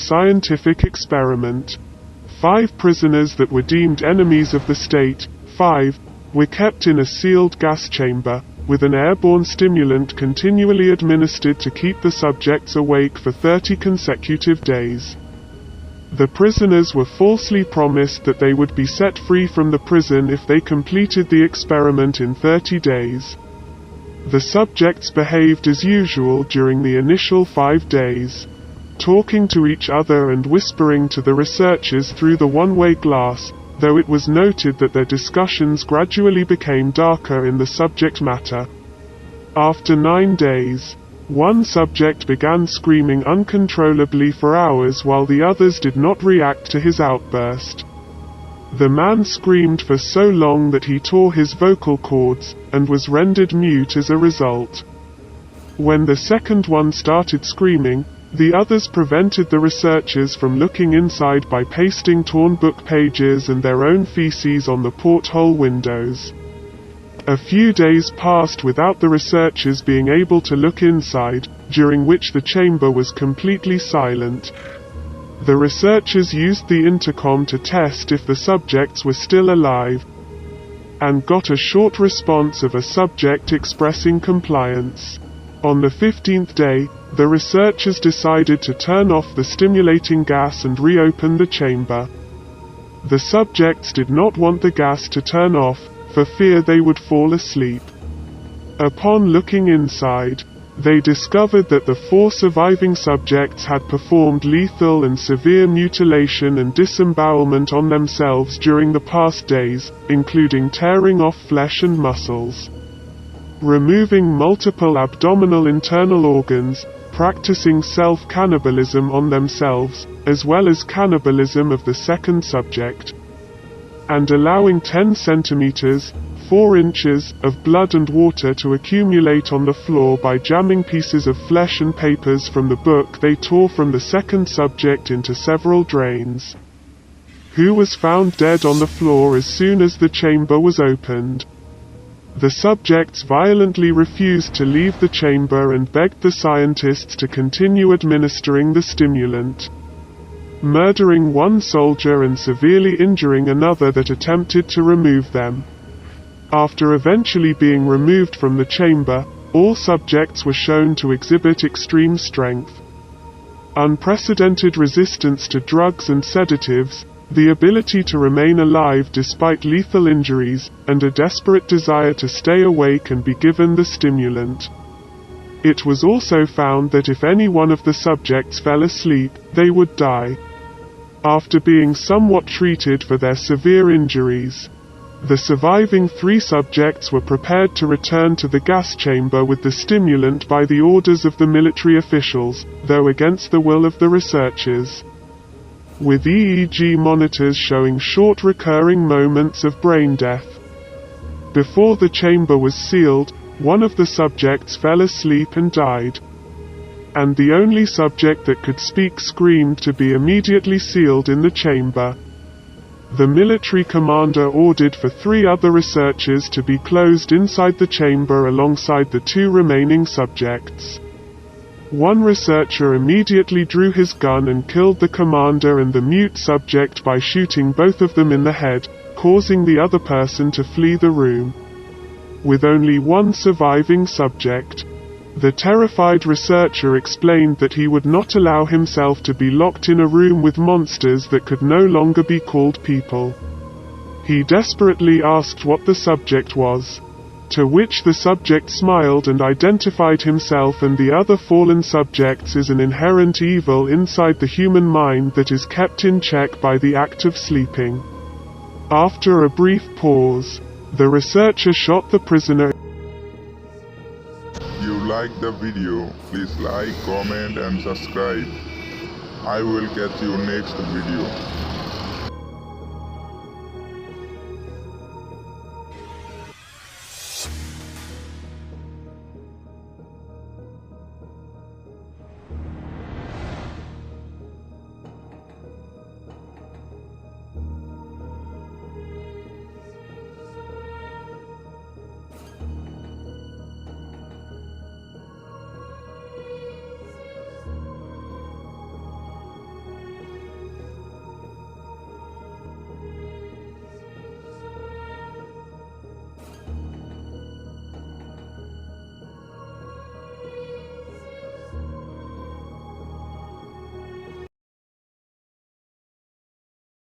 scientific experiment. 5 prisoners that were deemed enemies of the state, 5, were kept in a sealed gas chamber, with an airborne stimulant continually administered to keep the subjects awake for 30 consecutive days. The prisoners were falsely promised that they would be set free from the prison if they completed the experiment in 30 days. The subjects behaved as usual during the initial 5 days, talking to each other and whispering to the researchers through the one-way glass, though it was noted that their discussions gradually became darker in the subject matter. After 9 days, one subject began screaming uncontrollably for hours while the others did not react to his outburst. The man screamed for so long that he tore his vocal cords, and was rendered mute as a result. When the second one started screaming, the others prevented the researchers from looking inside by pasting torn book pages and their own feces on the porthole windows. A few days passed without the researchers being able to look inside, during which the chamber was completely silent. The researchers used the intercom to test if the subjects were still alive, and got a short response of a subject expressing compliance. On the 15th day, the researchers decided to turn off the stimulating gas and reopen the chamber. The subjects did not want the gas to turn off, for fear they would fall asleep. Upon looking inside, they discovered that the 4 surviving subjects had performed lethal and severe mutilation and disembowelment on themselves during the past days, including tearing off flesh and muscles, removing multiple abdominal internal organs, practicing self-cannibalism on themselves, as well as cannibalism of the second subject, and allowing 10 centimeters, 4 inches, of blood and water to accumulate on the floor by jamming pieces of flesh and papers from the book they tore from the second subject into several drains, who was found dead on the floor as soon as the chamber was opened. The subjects violently refused to leave the chamber and begged the scientists to continue administering the stimulant, murdering one soldier and severely injuring another that attempted to remove them. After eventually being removed from the chamber, all subjects were shown to exhibit extreme strength, unprecedented resistance to drugs and sedatives, the ability to remain alive despite lethal injuries, and a desperate desire to stay awake and be given the stimulant. It was also found that if any one of the subjects fell asleep, they would die. After being somewhat treated for their severe injuries, the surviving 3 subjects were prepared to return to the gas chamber with the stimulant by the orders of the military officials, though against the will of the researchers, with EEG monitors showing short recurring moments of brain death. Before the chamber was sealed, one of the subjects fell asleep and died, and the only subject that could speak screamed to be immediately sealed in the chamber. The military commander ordered for 3 other researchers to be closed inside the chamber alongside the 2 remaining subjects. One researcher immediately drew his gun and killed the commander and the mute subject by shooting both of them in the head, causing the other person to flee the room, with only one surviving subject. The terrified researcher explained that he would not allow himself to be locked in a room with monsters that could no longer be called people. He desperately asked what the subject was, to which the subject smiled and identified himself and the other fallen subjects as an inherent evil inside the human mind that is kept in check by the act of sleeping. After a brief pause, the researcher shot the prisoner. If you like the video, please like, comment and subscribe. I will get you next video.